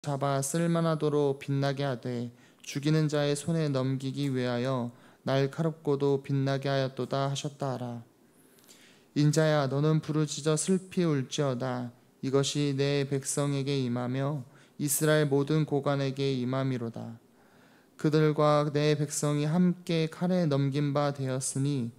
잡아 쓸만하도록 빛나게 하되 죽이는 자의 손에 넘기기 위하여 날카롭고도 빛나게 하였도다 하셨다 하라. 인자야, 너는 부르짖어 슬피 울지어다. 이것이 내 백성에게 임하며 이스라엘 모든 고관에게 임함이로다. 그들과 내 백성이 함께 칼에 넘긴 바 되었으니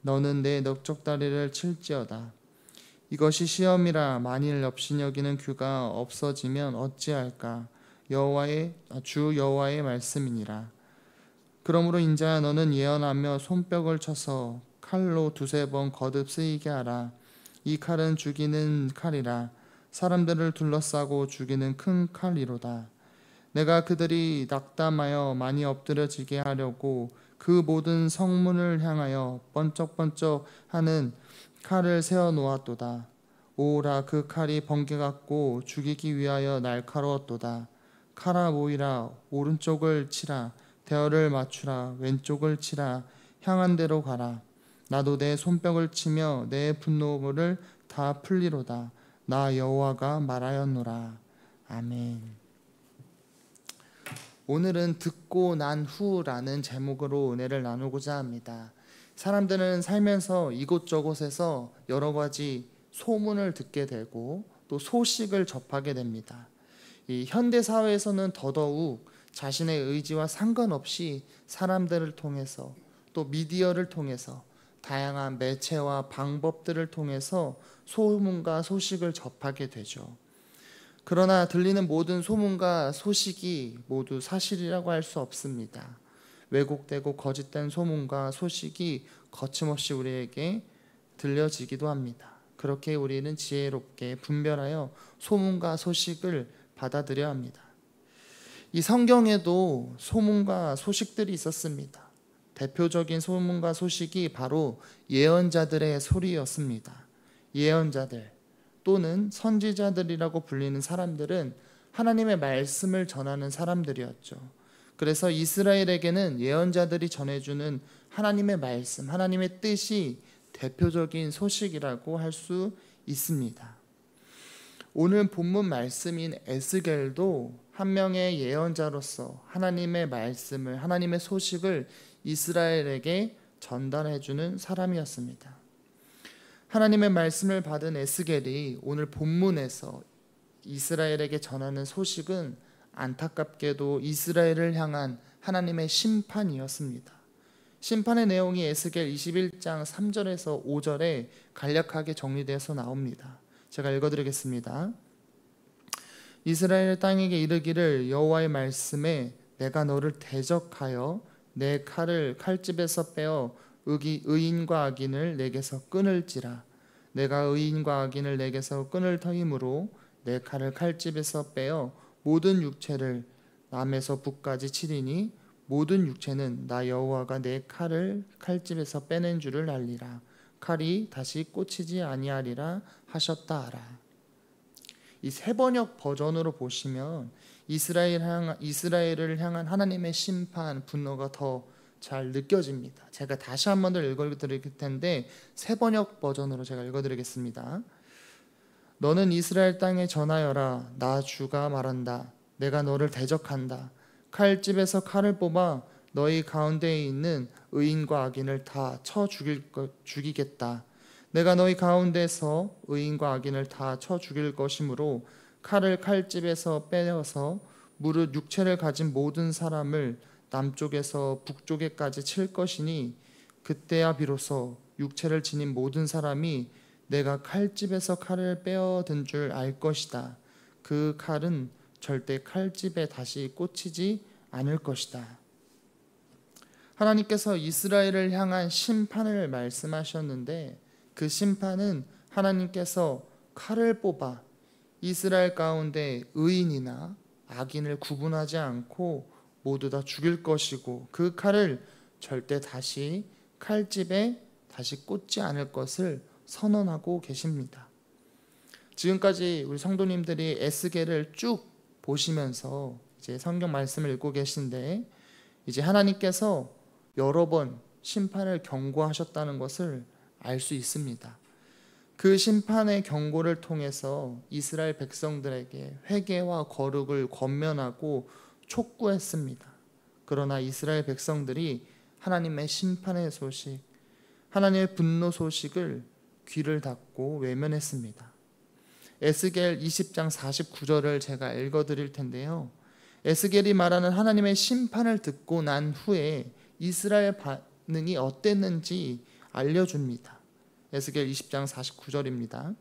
너는 내 넓적다리를 칠지어다. 이것이 시험이라. 만일 업신여기는 규가 없어지면 어찌할까. 주 여호와의 말씀이니라. 그러므로 인자야, 너는 예언하며 손뼉을 쳐서 칼로 두세 번 거듭 쓰이게 하라. 이 칼은 죽이는 칼이라. 사람들을 둘러싸고 죽이는 큰 칼이로다. 내가 그들이 낙담하여 많이 엎드려지게 하려고 그 모든 성문을 향하여 번쩍번쩍 하는 칼을 세워 놓았도다. 오라, 그 칼이 번개 같고 죽이기 위하여 날카로웠도다. 칼아 모이라. 오른쪽을 치라. 대어를 맞추라. 왼쪽을 치라. 향한 대로 가라. 나도 내 손뼉을 치며 내 분노를 다 풀리로다. 나 여호와가 말하였노라. 아멘. 오늘은 듣고 난 후라는 제목으로 은혜를 나누고자 합니다. 사람들은 살면서 이곳저곳에서 여러 가지 소문을 듣게 되고 또 소식을 접하게 됩니다. 이 현대 사회에서는 더더욱 자신의 의지와 상관없이 사람들을 통해서 또 미디어를 통해서 다양한 매체와 방법들을 통해서 소문과 소식을 접하게 되죠. 그러나 들리는 모든 소문과 소식이 모두 사실이라고 할 수 없습니다. 왜곡되고 거짓된 소문과 소식이 거침없이 우리에게 들려지기도 합니다. 그렇게 우리는 지혜롭게 분별하여 소문과 소식을 받아들여야 합니다. 이 성경에도 소문과 소식들이 있었습니다. 대표적인 소문과 소식이 바로 예언자들의 소리였습니다. 예언자들 또는 선지자들이라고 불리는 사람들은 하나님의 말씀을 전하는 사람들이었죠. 그래서 이스라엘에게는 예언자들이 전해주는 하나님의 말씀, 하나님의 뜻이 대표적인 소식이라고 할 수 있습니다. 오늘 본문 말씀인 에스겔도 한 명의 예언자로서 하나님의 말씀을, 하나님의 소식을 이스라엘에게 전달해주는 사람이었습니다. 하나님의 말씀을 받은 에스겔이 오늘 본문에서 이스라엘에게 전하는 소식은 안타깝게도 이스라엘을 향한 하나님의 심판이었습니다. 심판의 내용이 에스겔 21장 3절에서 5절에 간략하게 정리되어서 나옵니다. 제가 읽어드리겠습니다. 이스라엘 땅에게 이르기를, 여호와의 말씀에 내가 너를 대적하여 내 칼을 칼집에서 빼어 의인과 악인을 내게서 끊을지라. 내가 의인과 악인을 내게서 끊을 터이므로 내 칼을 칼집에서 빼어 모든 육체를 남에서 북까지 치리니 모든 육체는 나 여호와가 내 칼을 칼집에서 빼낸 줄을 알리라. 칼이 다시 꽂히지 아니하리라 하셨다 하라. 이 세번역 버전으로 보시면 이스라엘을 향한 하나님의 심판, 분노가 더 잘 느껴집니다. 제가 다시 한 번 더 읽어드릴 텐데 세번역 버전으로 제가 읽어드리겠습니다. 너는 이스라엘 땅에 전하여라. 나 주가 말한다. 내가 너를 대적한다. 칼집에서 칼을 뽑아 너희 가운데에 있는 의인과 악인을 다 쳐 죽이겠다. 내가 너희 가운데서 의인과 악인을 다 쳐 죽일 것이므로 칼을 칼집에서 빼어서 무릇 육체를 가진 모든 사람을 남쪽에서 북쪽에까지 칠 것이니 그때야 비로소 육체를 지닌 모든 사람이 내가 칼집에서 칼을 빼어든 줄 알 것이다. 그 칼은 절대 칼집에 다시 꽂히지 않을 것이다. 하나님께서 이스라엘을 향한 심판을 말씀하셨는데 그 심판은 하나님께서 칼을 뽑아 이스라엘 가운데 의인이나 악인을 구분하지 않고 모두 다 죽일 것이고 그 칼을 절대 다시 칼집에 다시 꽂지 않을 것을 선언하고 계십니다. 지금까지 우리 성도님들이 에스겔을 쭉 보시면서 이제 성경 말씀을 읽고 계신데 이제 하나님께서 여러 번 심판을 경고하셨다는 것을 알 수 있습니다. 그 심판의 경고를 통해서 이스라엘 백성들에게 회개와 거룩을 권면하고 촉구했습니다. 그러나 이스라엘 백성들이 하나님의 심판의 소식, 하나님의 분노 소식을 귀를 닫고 외면했습니다. 에스겔 20장 49절을 제가 읽어드릴 텐데요. 에스겔이 말하는 하나님의 심판을 듣고 난 후에 이스라엘 반응이 어땠는지 알려줍니다. 에스겔 20장 49절입니다.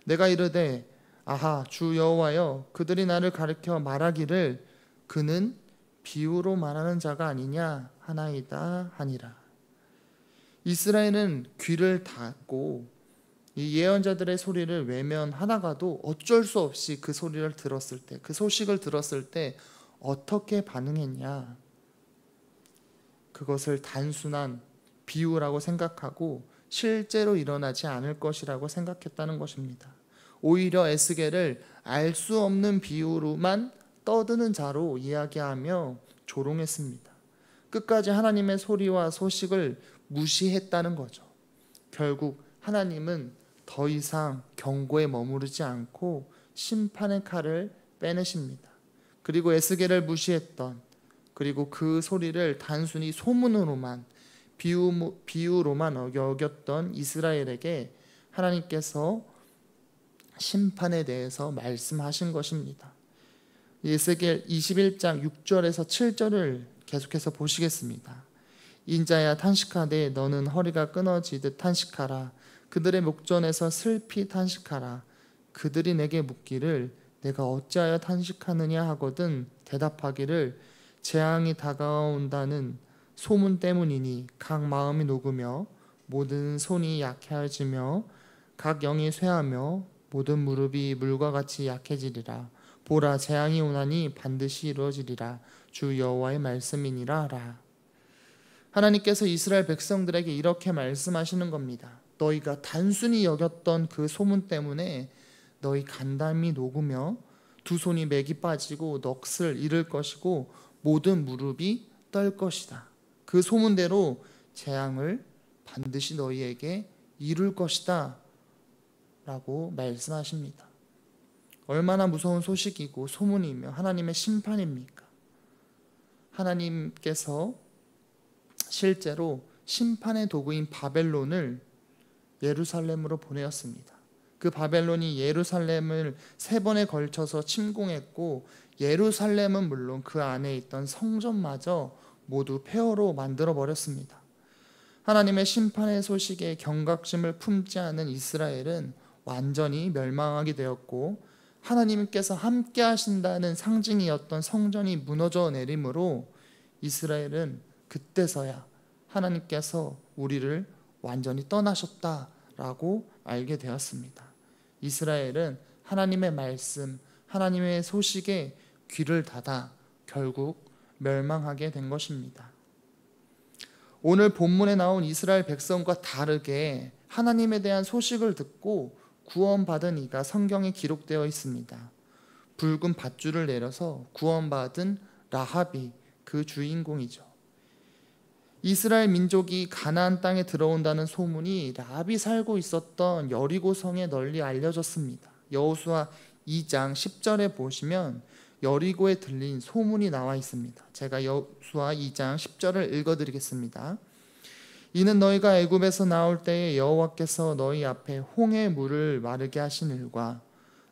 내가 이르되 아하 주 여호와여 그들이 나를 가리켜 말하기를 그는 비유로 말하는 자가 아니냐 하나이다 하니라. 이스라엘은 귀를 닫고 이 예언자들의 소리를 외면하다가도 어쩔 수 없이 그 소리를 들었을 때, 그 소식을 들었을 때 어떻게 반응했냐? 그것을 단순한 비유라고 생각하고 실제로 일어나지 않을 것이라고 생각했다는 것입니다. 오히려 에스겔을 알 수 없는 비유로만 떠드는 자로 이야기하며 조롱했습니다. 끝까지 하나님의 소리와 소식을 무시했다는 거죠. 결국 하나님은 더 이상 경고에 머무르지 않고 심판의 칼을 빼내십니다. 그리고 에스겔을 무시했던, 그리고 그 소리를 단순히 소문으로만 비유로만 여겼던 이스라엘에게 하나님께서 심판에 대해서 말씀하신 것입니다. 에스겔 21장 6절에서 7절을 계속해서 보시겠습니다. 인자야 탄식하되 너는 허리가 끊어지듯 탄식하라. 그들의 목전에서 슬피 탄식하라. 그들이 내게 묻기를 내가 어찌하여 탄식하느냐 하거든 대답하기를 재앙이 다가온다는 소문 때문이니 각 마음이 녹으며 모든 손이 약해지며 각 영이 쇠하며 모든 무릎이 물과 같이 약해지리라. 보라 재앙이 오나니 반드시 이루어지리라. 주 여호와의 말씀이니라 하라. 하나님께서 이스라엘 백성들에게 이렇게 말씀하시는 겁니다. 너희가 단순히 여겼던 그 소문 때문에 너희 간담이 녹으며 두 손이 맥이 빠지고 넋을 잃을 것이고 모든 무릎이 떨 것이다. 그 소문대로 재앙을 반드시 너희에게 이룰 것이다 라고 말씀하십니다. 얼마나 무서운 소식이고 소문이며 하나님의 심판입니까? 하나님께서 실제로 심판의 도구인 바벨론을 예루살렘으로 보내었습니다. 그 바벨론이 예루살렘을 3번에 걸쳐서 침공했고 예루살렘은 물론 그 안에 있던 성전마저 모두 폐허로 만들어 버렸습니다. 하나님의 심판의 소식에 경각심을 품지 않은 이스라엘은 완전히 멸망하게 되었고 하나님께서 함께 하신다는 상징이었던 성전이 무너져 내림으로 이스라엘은 그때서야 하나님께서 우리를 완전히 떠나셨다라고 알게 되었습니다. 이스라엘은 하나님의 말씀, 하나님의 소식에 귀를 닫아 결국 멸망하게 된 것입니다. 오늘 본문에 나온 이스라엘 백성과 다르게 하나님에 대한 소식을 듣고 구원받은 이가 성경에 기록되어 있습니다. 붉은 밧줄을 내려서 구원받은 라합이 그 주인공이죠. 이스라엘 민족이 가나안 땅에 들어온다는 소문이 라합이 살고 있었던 여리고성에 널리 알려졌습니다. 여호수아 2장 10절에 보시면 여리고에 들린 소문이 나와 있습니다. 제가 여호수아 2장 10절을 읽어드리겠습니다. 이는 너희가 애굽에서 나올 때에 여호와께서 너희 앞에 홍해 물을 마르게 하신 일과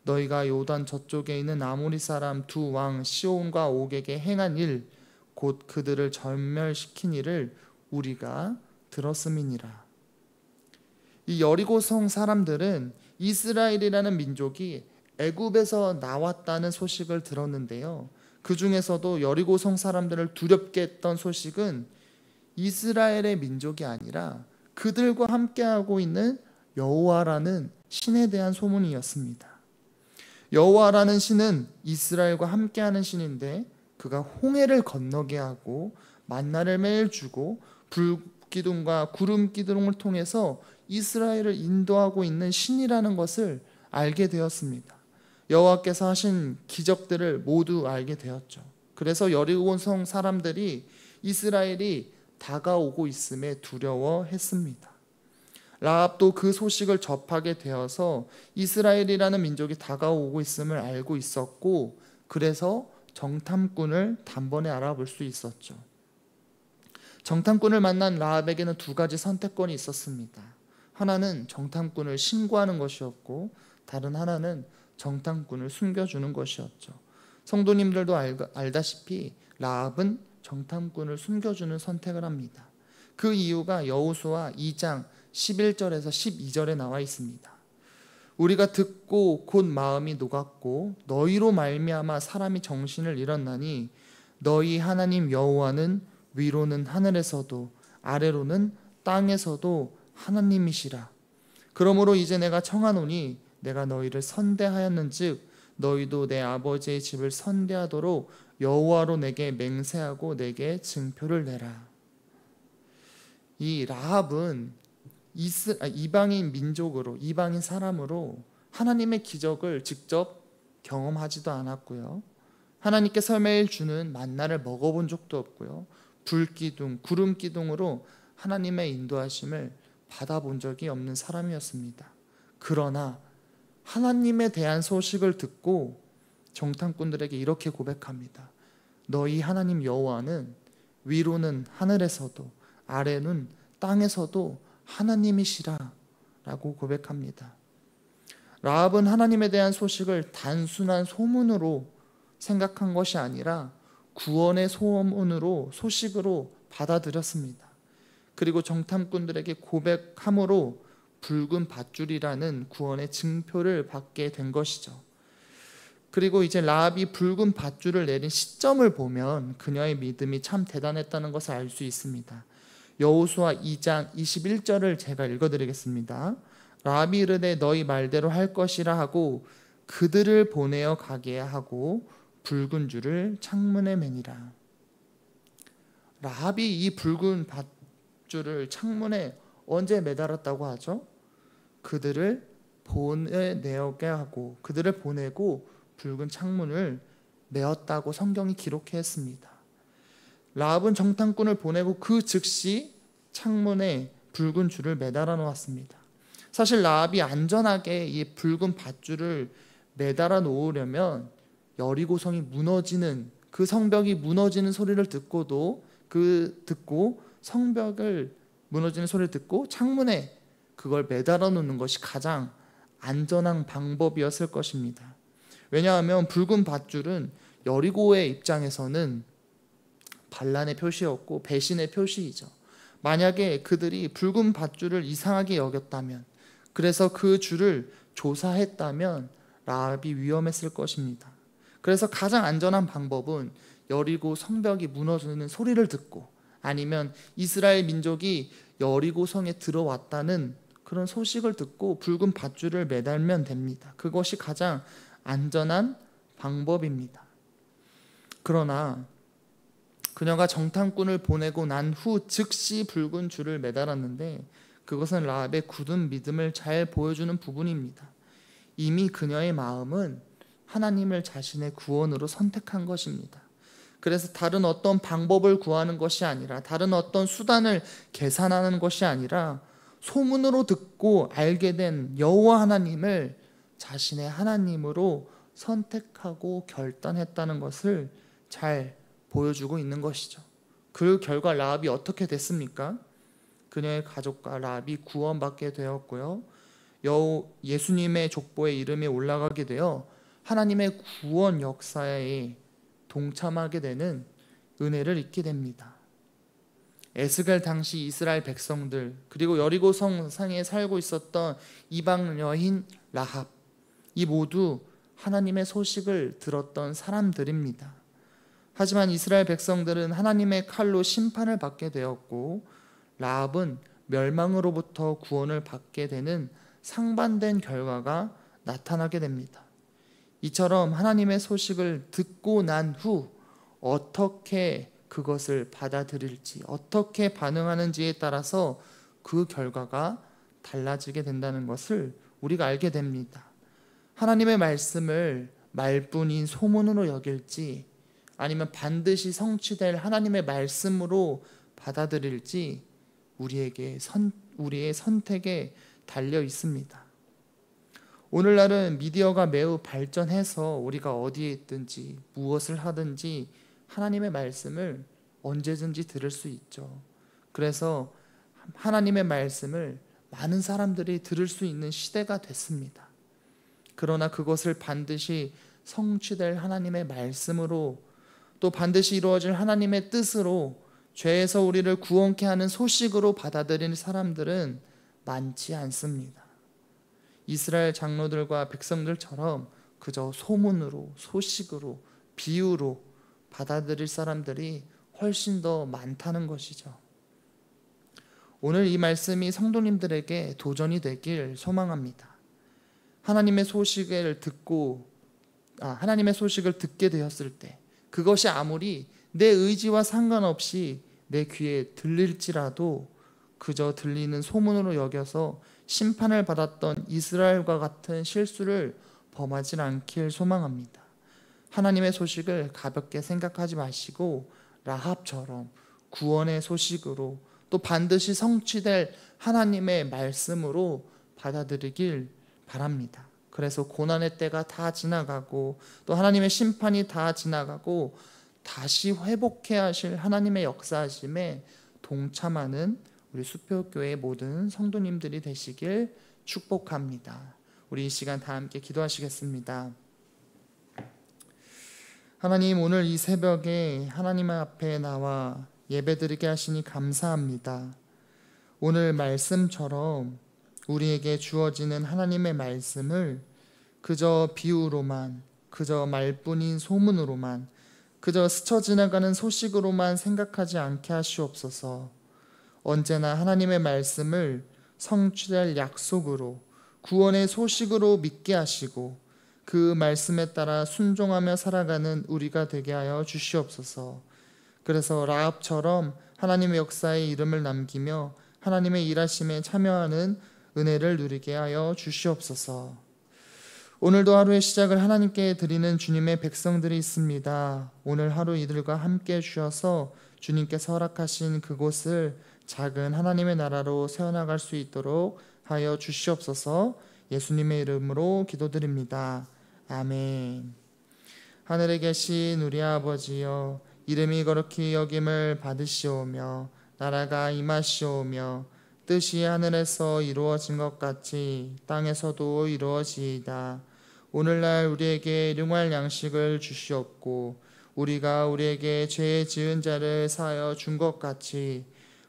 너희가 요단 저쪽에 있는 아모리 사람 두 왕 시온과 옥에게 행한 일 곧 그들을 전멸시킨 일을 우리가 들었음이니라. 이 여리고성 사람들은 이스라엘이라는 민족이 애굽에서 나왔다는 소식을 들었는데요. 그 중에서도 여리고성 사람들을 두렵게 했던 소식은 이스라엘의 민족이 아니라 그들과 함께하고 있는 여호와라는 신에 대한 소문이었습니다. 여호와라는 신은 이스라엘과 함께하는 신인데 그가 홍해를 건너게 하고 만나를 매일 주고 불기둥과 구름기둥을 통해서 이스라엘을 인도하고 있는 신이라는 것을 알게 되었습니다. 여호와께서 하신 기적들을 모두 알게 되었죠. 그래서 여리고성 사람들이 이스라엘이 다가오고 있음에 두려워했습니다. 라합도 그 소식을 접하게 되어서 이스라엘이라는 민족이 다가오고 있음을 알고 있었고, 그래서 정탐꾼을 단번에 알아볼 수 있었죠. 정탐꾼을 만난 라합에게는 두 가지 선택권이 있었습니다. 하나는 정탐꾼을 신고하는 것이었고, 다른 하나는 정탐꾼을 숨겨주는 것이었죠. 성도님들도 알다시피 라합은 정탐꾼을 숨겨주는 선택을 합니다. 그 이유가 여호수아 2장 11절에서 12절에 나와 있습니다. 우리가 듣고 곧 마음이 녹았고 너희로 말미암아 사람이 정신을 잃었나니 너희 하나님 여호와는 위로는 하늘에서도 아래로는 땅에서도 하나님이시라. 그러므로 이제 내가 청하노니 내가 너희를 선대하였는즉 너희도 내 아버지의 집을 선대하도록 여호와로 내게 맹세하고 내게 증표를 내라. 이 라합은 이방인 민족으로, 이방인 사람으로 하나님의 기적을 직접 경험하지도 않았고요. 하나님께 설매일 주는 만나를 먹어본 적도 없고요. 불기둥, 구름기둥으로 하나님의 인도하심을 받아본 적이 없는 사람이었습니다. 그러나 하나님에 대한 소식을 듣고 정탐꾼들에게 이렇게 고백합니다. 너희 하나님 여호와는 위로는 하늘에서도 아래는 땅에서도 하나님이시라 라고 고백합니다. 라합은 하나님에 대한 소식을 단순한 소문으로 생각한 것이 아니라 구원의 소문으로, 소식으로 받아들였습니다. 그리고 정탐꾼들에게 고백함으로 붉은 밧줄이라는 구원의 증표를 받게 된 것이죠. 그리고 이제 라합이 붉은 밧줄을 내린 시점을 보면 그녀의 믿음이 참 대단했다는 것을 알 수 있습니다. 여호수아 2장 21절을 제가 읽어드리겠습니다. 라합이 이르되 너희 말대로 할 것이라 하고 그들을 보내어 가게 하고 붉은 줄을 창문에 매니라. 라합이 이 붉은 밧줄을 창문에 언제 매달았다고 하죠? 그들을 보내게 하고, 그들을 보내고 붉은 창문을 메었다고 성경이 기록했습니다. 라합은 정탐꾼을 보내고 그 즉시 창문에 붉은 줄을 매달아 놓았습니다. 사실 라합이 안전하게 이 붉은 밧줄을 매달아 놓으려면 여리고성이 무너지는, 그 성벽이 무너지는 소리를 듣고 성벽을 무너지는 소리를 듣고 창문에 그걸 매달아 놓는 것이 가장 안전한 방법이었을 것입니다. 왜냐하면 붉은 밧줄은 여리고의 입장에서는 반란의 표시였고 배신의 표시이죠. 만약에 그들이 붉은 밧줄을 이상하게 여겼다면, 그래서 그 줄을 조사했다면 라합이 위험했을 것입니다. 그래서 가장 안전한 방법은 여리고 성벽이 무너지는 소리를 듣고, 아니면 이스라엘 민족이 여리고 성에 들어왔다는 그런 소식을 듣고 붉은 밧줄을 매달면 됩니다. 그것이 가장 안전한 방법입니다. 그러나 그녀가 정탐꾼을 보내고 난 후 즉시 붉은 줄을 매달았는데 그것은 라합의 굳은 믿음을 잘 보여주는 부분입니다. 이미 그녀의 마음은 하나님을 자신의 구원으로 선택한 것입니다. 그래서 다른 어떤 방법을 구하는 것이 아니라, 다른 어떤 수단을 계산하는 것이 아니라 소문으로 듣고 알게 된 여호와 하나님을 자신의 하나님으로 선택하고 결단했다는 것을 잘 보여주고 있는 것이죠. 그 결과 라합이 어떻게 됐습니까? 그녀의 가족과 라합이 구원받게 되었고요. 예수님의 족보에 이름이 올라가게 되어 하나님의 구원 역사에 동참하게 되는 은혜를 입게 됩니다. 에스겔 당시 이스라엘 백성들, 그리고 여리고성 상에 살고 있었던 이방 여인 라합, 이 모두 하나님의 소식을 들었던 사람들입니다. 하지만 이스라엘 백성들은 하나님의 칼로 심판을 받게 되었고, 라합은 멸망으로부터 구원을 받게 되는 상반된 결과가 나타나게 됩니다. 이처럼 하나님의 소식을 듣고 난 후 어떻게 그것을 받아들일지, 어떻게 반응하는지에 따라서 그 결과가 달라지게 된다는 것을 우리가 알게 됩니다. 하나님의 말씀을 말뿐인 소문으로 여길지, 아니면 반드시 성취될 하나님의 말씀으로 받아들일지 우리에게 우리의 선택에 달려 있습니다. 오늘날은 미디어가 매우 발전해서 우리가 어디에 있든지 무엇을 하든지 하나님의 말씀을 언제든지 들을 수 있죠. 그래서 하나님의 말씀을 많은 사람들이 들을 수 있는 시대가 됐습니다. 그러나 그것을 반드시 성취될 하나님의 말씀으로, 또 반드시 이루어질 하나님의 뜻으로, 죄에서 우리를 구원케 하는 소식으로 받아들이는 사람들은 많지 않습니다. 이스라엘 장로들과 백성들처럼 그저 소문으로, 소식으로, 비유로 받아들일 사람들이 훨씬 더 많다는 것이죠. 오늘 이 말씀이 성도님들에게 도전이 되길 소망합니다. 하나님의 소식을 듣게 되었을 때 그것이 아무리 내 의지와 상관없이 내 귀에 들릴지라도 그저 들리는 소문으로 여겨서 심판을 받았던 이스라엘과 같은 실수를 범하지 않길 소망합니다. 하나님의 소식을 가볍게 생각하지 마시고 라합처럼 구원의 소식으로, 또 반드시 성취될 하나님의 말씀으로 받아들이길 바랍니다. 그래서 고난의 때가 다 지나가고 또 하나님의 심판이 다 지나가고 다시 회복해야 하실 하나님의 역사하심에 동참하는 우리 수표교회 모든 성도님들이 되시길 축복합니다. 우리 이 시간 다 함께 기도하시겠습니다. 하나님, 오늘 이 새벽에 하나님 앞에 나와 예배드리게 하시니 감사합니다. 오늘 말씀처럼 우리에게 주어지는 하나님의 말씀을 그저 비유로만, 그저 말뿐인 소문으로만, 그저 스쳐 지나가는 소식으로만 생각하지 않게 하시옵소서. 언제나 하나님의 말씀을 성취될 약속으로, 구원의 소식으로 믿게 하시고 그 말씀에 따라 순종하며 살아가는 우리가 되게 하여 주시옵소서. 그래서 라합처럼 하나님의 역사에 이름을 남기며 하나님의 일하심에 참여하는 은혜를 누리게 하여 주시옵소서. 오늘도 하루의 시작을 하나님께 드리는 주님의 백성들이 있습니다. 오늘 하루 이들과 함께 주셔서 주님께서 허락하신 그곳을 작은 하나님의 나라로 세워나갈 수 있도록 하여 주시옵소서. 예수님의 이름으로 기도드립니다. 아멘. 하늘에 계신 우리 아버지여, 이름이 거룩히 여김을 받으시오며 나라가 임하시오며 뜻이 하늘에서 이루어진 것 같이 땅에서도 이루어지이다. 오늘날 우리에게 일용할 양식을 주시옵고 우리가 우리에게 죄 지은 자를 사하여 준 것 같이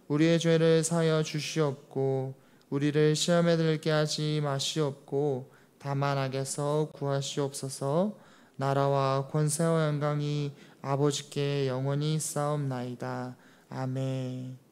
우리의 죄를 사하여 주시옵고 우리를 시험에 들게 하지 마시옵고 다만 악에서 구하시옵소서. 나라와 권세와 영광이 아버지께 영원히 있사옵나이다. 아멘.